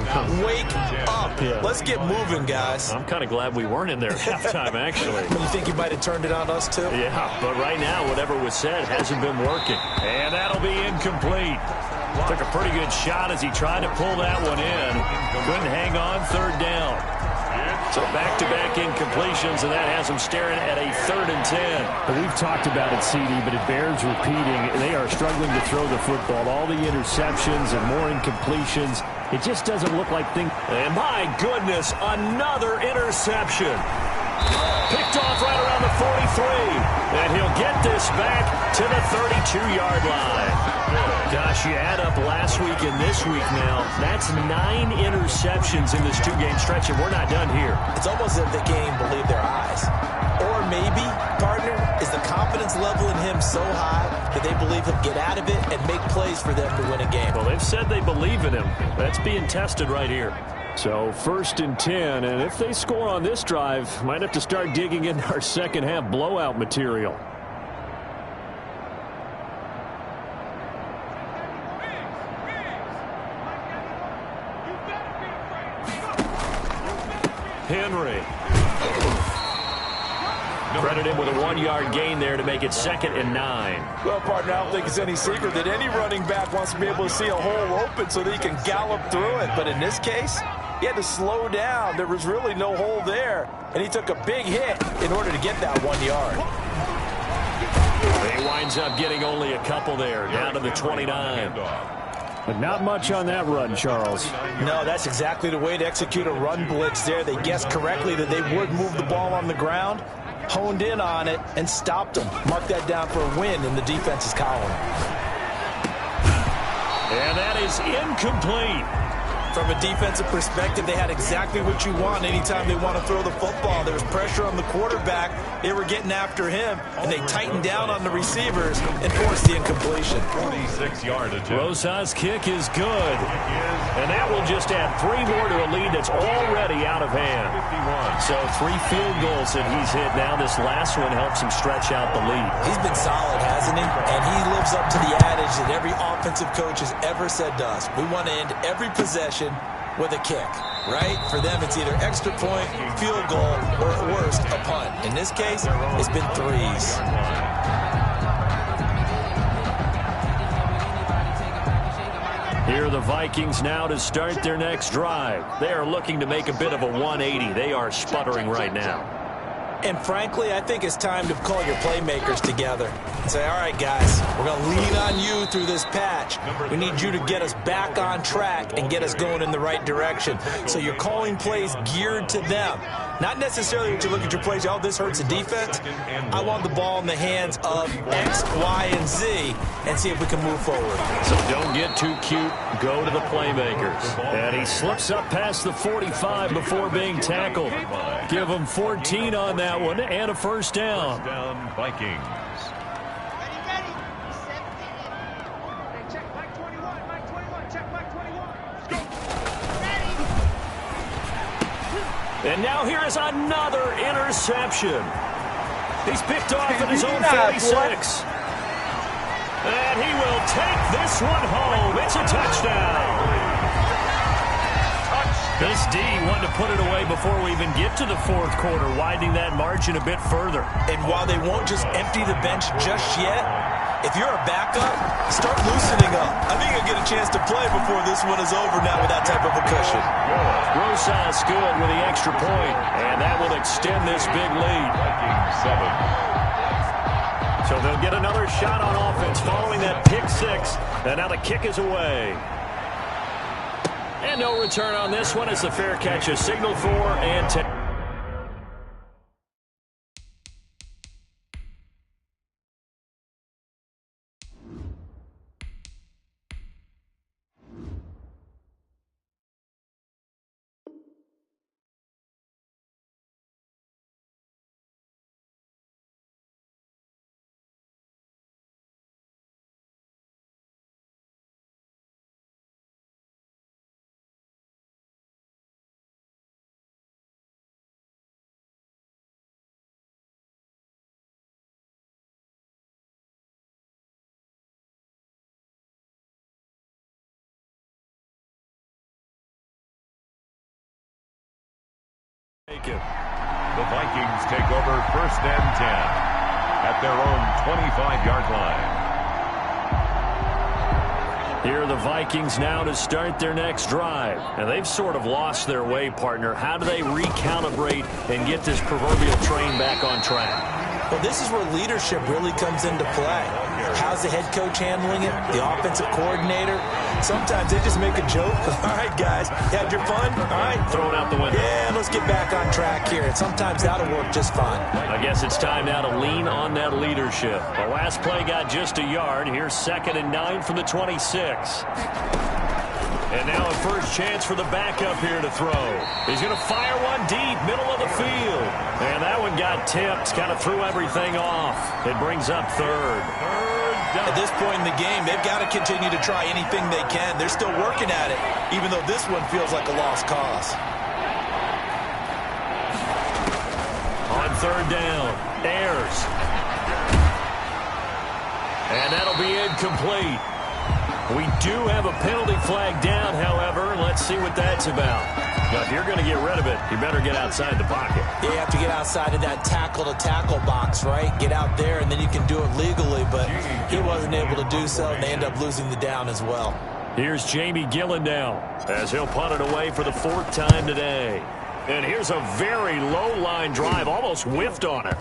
wake up. Yeah. Let's get moving, guys. I'm kind of glad we weren't in there at halftime, actually. You think you might have turned it on us, too? Yeah, but right now, whatever was said hasn't been working. And that'll be incomplete. Took a pretty good shot as he tried to pull that one in. Couldn't hang on 3rd down. So back-to-back incompletions, and that has him staring at a 3rd and 10. But we've talked about it, CD, but it bears repeating. They are struggling to throw the football. All the interceptions and more incompletions. It just doesn't look like things. And my goodness, another interception. Picked off right around the 43. And he'll get this back to the 32-yard line. Gosh, you add up last week and this week now. That's 9 interceptions in this 2-game stretch, and we're not done here. It's almost as if they can't even believe their eyes. Or maybe, partner, is the confidence level in him so high that they believe he'll get out of it and make plays for them to win a game. Well, they've said they believe in him. That's being tested right here. So 1st and 10, and if they score on this drive, might have to start digging into our second-half blowout material. Henry. Credit him with a 1-yard gain there to make it 2nd and 9. Well, partner, I don't think it's any secret that any running back wants to be able to see a hole open so that he can gallop through it. But in this case, he had to slow down. There was really no hole there, and he took a big hit in order to get that 1 yard. He winds up getting only a couple there, down to the 29. But not much on that run, Charles. No, that's exactly the way to execute a run blitz there. They guessed correctly that they would move the ball on the ground, honed in on it, and stopped them. Mark that down for a win in the defense's column. And that is incomplete. From a defensive perspective, they had exactly what you want anytime they want to throw the football. There was pressure on the quarterback. They were getting after him, and they tightened down on the receivers and forced the incompletion. 46-yard attempt. Rosas' kick is good. And that will just add 3 more to a lead that's already out of hand. So 3 field goals that he's hit now. This last one helps him stretch out the lead. He's been solid, hasn't he? And he lives up to the adage that every offensive coach has ever said to us. We want to end every possession with a kick, right? For them, it's either extra point, field goal, or at worst, a punt. In this case, it's been 3s. Here are the Vikings now to start their next drive. They are looking to make a bit of a 180. They are sputtering right now. And frankly, I think it's time to call your playmakers together and say, all right, guys, we're going to lean on you through this patch. We need you to get us back on track and get us going in the right direction. So you're calling plays geared to them. Not necessarily that you look at your plays, oh, this hurts the defense. I want the ball in the hands of X, Y, and Z and see if we can move forward. So don't get too cute. Go to the playmakers. And he slips up past the 45 before being tackled. Give him 14 on that one and a first down. First down, Vikings. Ready. 17. Hey, check Mike 21. Mike 21. Check Mike 21. Go. Ready. And now here is another interception. He's picked off at his own 46. And he will take this one home. It's a touchdown. This D wanted to put it away before we even get to the fourth quarter, widening that margin a bit further. And while they won't just empty the bench just yet, if you're a backup, start loosening up. I think you'll get a chance to play before this one is over now with that type of a cushion. Rosas good with the extra point, and that will extend this big lead. Vikings 7. So they'll get another shot on offense following that pick six, and now the kick is away. And no return on this one as the fair catch is signaled for and 10. The Vikings take over first and 10 at their own 25-yard line. Here are the Vikings now to start their next drive. And they've sort of lost their way, partner. How do they recalibrate and get this proverbial train back on track? Well, this is where leadership really comes into play. How's the head coach handling it? The offensive coordinator? Sometimes they just make a joke. All right, guys, you had your fun? All right. Throw it out the window. Yeah, let's get back on track here. And sometimes that'll work just fine. I guess it's time now to lean on that leadership. The last play got just a yard. Here's 2nd and 9 from the 26. And now a first chance for the backup here to throw. He's going to fire one deep, middle of the field. And that one got tipped, kind of threw everything off. It brings up third. At this point in the game, they've got to continue to try anything they can. They're still working at it, even though this one feels like a lost cause. On third down, Ayers. And that'll be incomplete. We do have a penalty flag down, however. Let's see what that's about. Now, if you're going to get rid of it, you better get outside the pocket. You have to get outside of that tackle-to-tackle box, right? Get out there, and then you can do it legally, but he wasn't able to do so, and they end up losing the down as well. Here's Jamie Gillen now, as he'll punt it away for the 4th time today. And here's a very low-line drive, almost whiffed on it.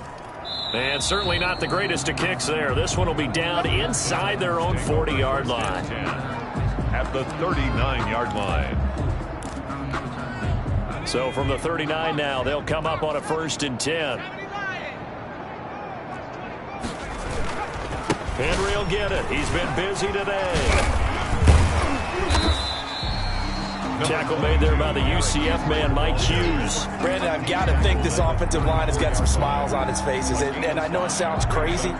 And certainly not the greatest of kicks there. This one will be down inside their own 40-yard line. At the 39-yard line. So from the 39 now, they'll come up on a 1st and 10. Henry will get it. He's been busy today. Tackle made there by the UCF man, Mike Hughes. Brandon, I've got to think this offensive line has got some smiles on its faces. And I know it sounds crazy,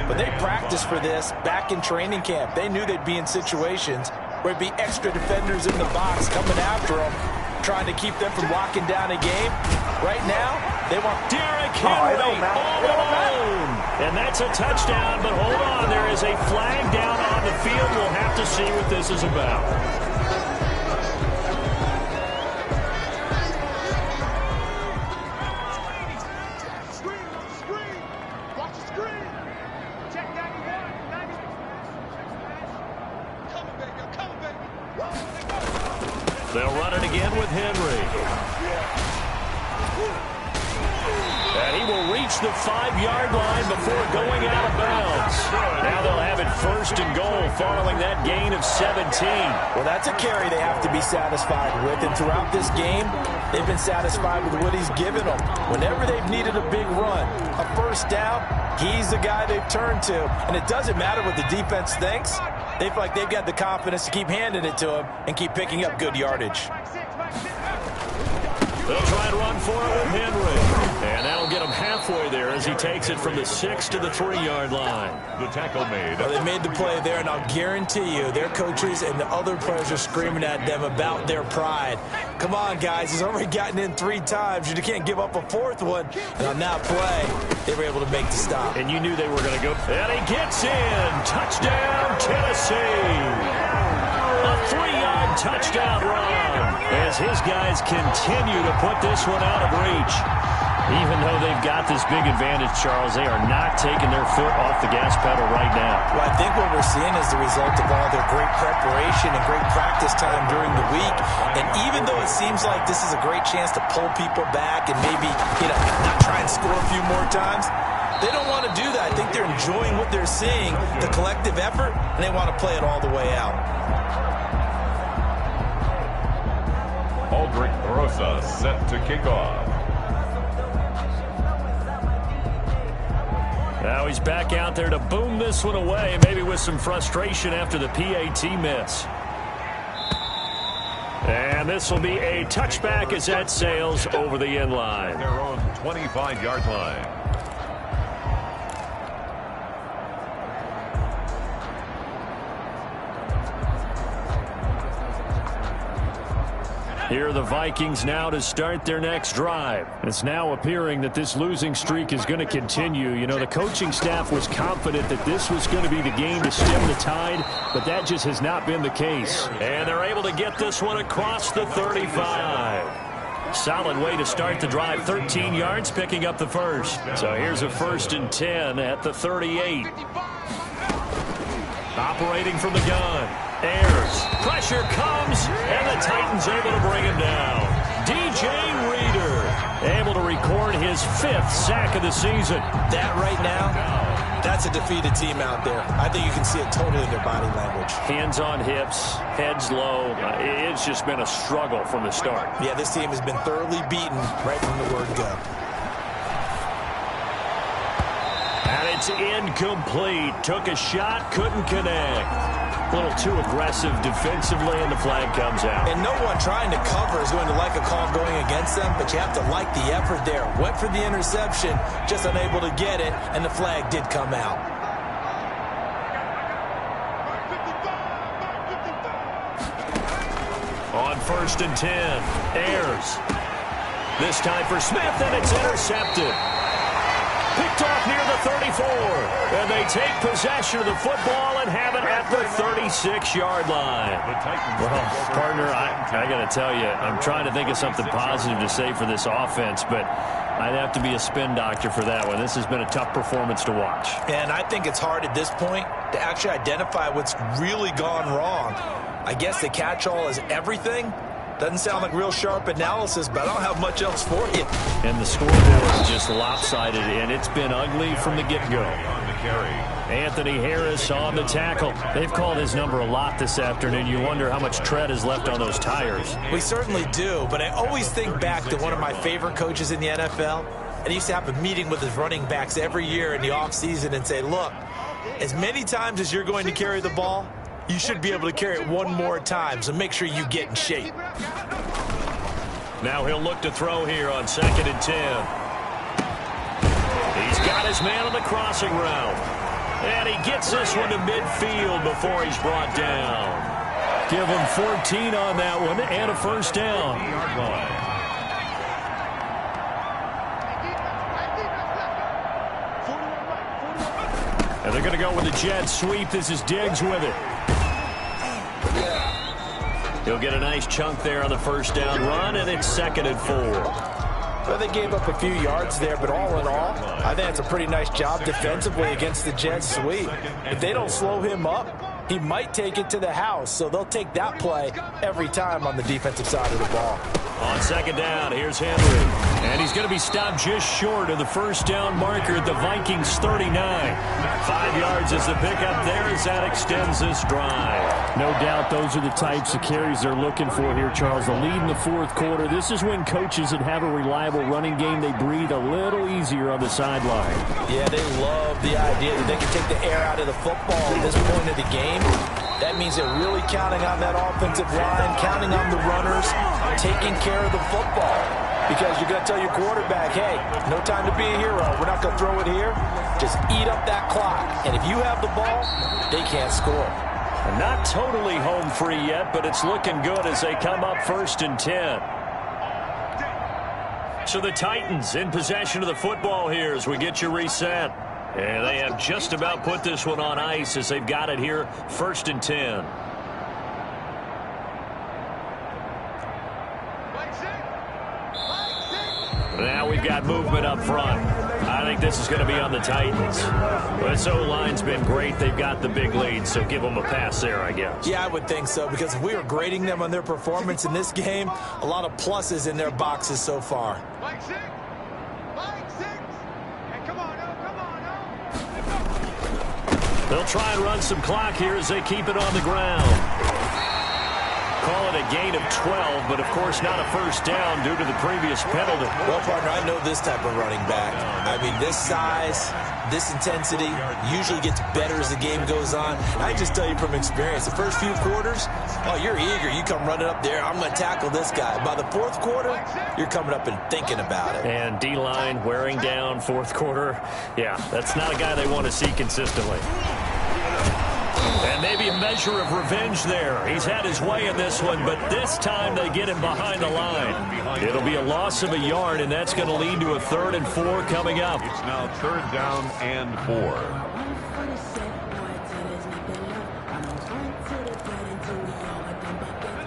but they practiced for this back in training camp. They knew they'd be in situations where it'd be extra defenders in the box coming after them, trying to keep them from locking down a game. Right now, they want Derrick Henry all alone. And that's a touchdown, but hold on. There is a flag down on the field. We'll have to see what this is about. They'll run it again with Henry. And he will reach the 5-yard line before going out of bounds. Now they'll have it 1st and goal following that gain of 17. Well, that's a carry they have to be satisfied with. And throughout this game, they've been satisfied with what he's given them. Whenever they've needed a big run, a first down, he's the guy they've turned to. And it doesn't matter what the defense thinks. They feel like they've got the confidence to keep handing it to him and keep picking up good yardage. They'll try and run for it with Henry. And that'll get him halfway there as he takes it from the 6 to the 3-yard line. The tackle made. Well, they made the play there, and I'll guarantee you their coaches and the other players are screaming at them about their pride. Come on, guys. He's already gotten in 3 times. You can't give up a 4th one. And on that play, they were able to make the stop. And you knew they were going to go. And he gets in. Touchdown, Tennessee. A 3-yard touchdown run as his guys continue to put this one out of reach. Even though they've got this big advantage, Charles, they are not taking their foot off the gas pedal right now. Well, I think what we're seeing is the result of all their great preparation and great practice time during the week. And even though it seems like this is a great chance to pull people back and maybe, not try and score a few more times, they don't want to do that. I think they're enjoying what they're seeing, the collective effort, and they want to play it all the way out. Aldrich Rosa set to kick off. Now he's back out there to boom this one away, maybe with some frustration after the PAT miss. And this will be a touchback as that sails over the end line. Their own 25-yard line. Here are the Vikings now to start their next drive. It's now appearing that this losing streak is going to continue. You know, the coaching staff was confident that this was going to be the game to stem the tide, but that just has not been the case. And they're able to get this one across the 35. Solid way to start the drive. 13 yards, picking up the first. So here's a 1st and 10 at the 38. Operating from the gun. Ayers. Pressure comes, and the Titans able to bring him down. DJ Reader able to record his 5th sack of the season. That right now, that's a defeated team out there. I think you can see it totally in their body language. Hands on hips, heads low. It's just been a struggle from the start. Yeah, this team has been thoroughly beaten right from the word go. And it's incomplete. Took a shot, couldn't connect. A little too aggressive defensively, and the flag comes out. And no one trying to cover is going to like a call going against them, but you have to like the effort there. Went for the interception, just unable to get it, and the flag did come out. On 1st and 10, Ayers. This time for Smith, and it's intercepted. Picked off near the 34, and they take possession of the football and have it at the 36-yard line. Well, partner, I got to tell you, I'm trying to think of something positive to say for this offense, but I'd have to be a spin doctor for that one. This has been a tough performance to watch. And I think it's hard at this point to actually identify what's really gone wrong. I guess the catch-all is everything. Doesn't sound like real sharp analysis, but I don't have much else for you. And the scoreboard is just lopsided, and it's been ugly from the get-go. Anthony Harris on the tackle. They've called his number a lot this afternoon. You wonder how much tread is left on those tires. We certainly do, but I always think back to one of my favorite coaches in the NFL. And he used to have a meeting with his running backs every year in the offseason and say, look, as many times as you're going to carry the ball, you should be able to carry it one more time, so make sure you get in shape. Now he'll look to throw here on 2nd and 10. He's got his man on the crossing route. And he gets this one to midfield before he's brought down. Give him 14 on that one and a 1st down. And they're going to go with the jet sweep. This is Diggs with it. He'll get a nice chunk there on the 1st down run, and it's 2nd and 4. Well, they gave up a few yards there, but all in all, I think it's a pretty nice job defensively against the jet sweep. If they don't slow him up, he might take it to the house, so they'll take that play every time on the defensive side of the ball. On second down, here's Henry. And he's going to be stopped just short of the first down marker at the Vikings 39. 5 yards is the pickup there as that extends this drive. No doubt those are the types of carries they're looking for here, Charles. The lead in the fourth quarter. This is when coaches that have a reliable running game, they breathe a little easier on the sideline. Yeah, they love the idea that they can take the air out of the football at this point of the game. That means they're really counting on that offensive line, counting on the runners, taking care of the football. Because you're going to tell your quarterback, hey, no time to be a hero. We're not going to throw it here. Just eat up that clock. And if you have the ball, they can't score. Not totally home free yet, but it's looking good as they come up 1st and 10. So the Titans in possession of the football here as we get you reset. And they have just about put this one on ice as they've got it here 1st and 10. Now we've got movement up front. I think this is going to be on the Titans. But this O-line's been great. They've got the big lead, so give them a pass there, I guess. Yeah, I would think so, because if we were grading them on their performance in this game, a lot of pluses in their boxes so far. Mike 6. And come on, They'll try and run some clock here as they keep it on the ground. Call it a gain of 12, but of course not a first down due to the previous penalty. Well, partner, I know this type of running back. I mean, this size, this intensity usually gets better as the game goes on. I just tell you from experience, the first few quarters, oh, you're eager. You come running up there, I'm going to tackle this guy. By the fourth quarter, you're coming up and thinking about it. And D-line wearing down fourth quarter. Yeah, that's not a guy they want to see consistently. And maybe a measure of revenge there. He's had his way in this one, but this time they get him behind the line. It'll be a loss of a yard, and that's going to lead to a 3rd and 4 coming up. It's now 3rd down and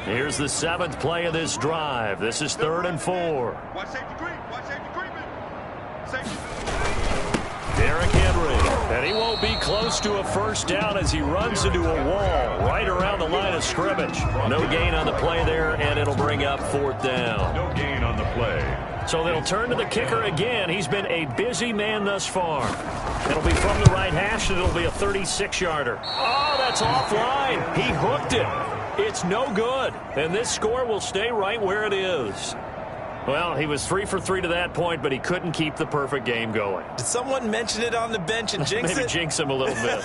4. Here's the 7th play of this drive. This is 3rd and 4. Watch safety green. Safety. Derrick Henry, and he won't be close to a first down as he runs into a wall right around the line of scrimmage. No gain on the play there, and it'll bring up 4th down. No gain on the play. So they'll turn to the kicker again. He's been a busy man thus far. It'll be from the right hash, and it'll be a 36-yarder. Oh, that's offline. He hooked it. It's no good, and this score will stay right where it is. Well, he was 3 for 3 to that point, but he couldn't keep the perfect game going. Did someone mention it on the bench and jinx Maybe jinx him a little bit.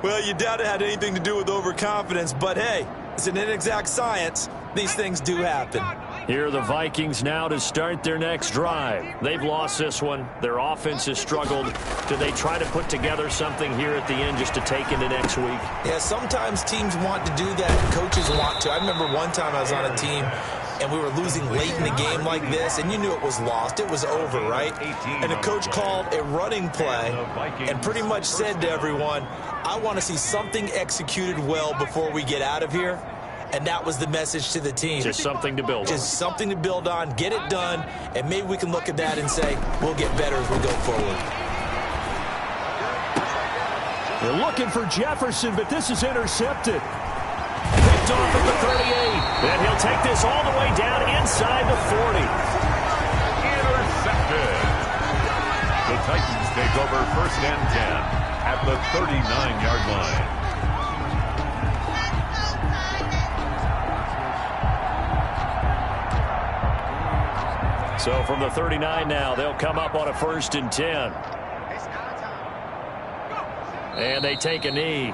Well, you doubt it had anything to do with overconfidence, but hey, it's an inexact science. These things do happen. Here are the Vikings now to start their next drive. They've lost this one. Their offense has struggled. Do they try to put together something here at the end just to take into next week? Yeah, sometimes teams want to do that. Coaches want to. I remember one time I was on a team, and we were losing late in the game like this, and you knew it was lost. It was over, right? And the coach called a running play and pretty much said to everyone, I want to see something executed well before we get out of here. And that was the message to the team. Just something to build on. Just something to build on, get it done, and maybe we can look at that and say, we'll get better as we go forward. They're looking for Jefferson, but this is intercepted. Picked off at the 38. And he'll take this all the way down inside the 40. Intercepted. The Titans take over 1st and 10 at the 39-yard line. So from the 39 now, they'll come up on a 1st and 10. And they take a knee.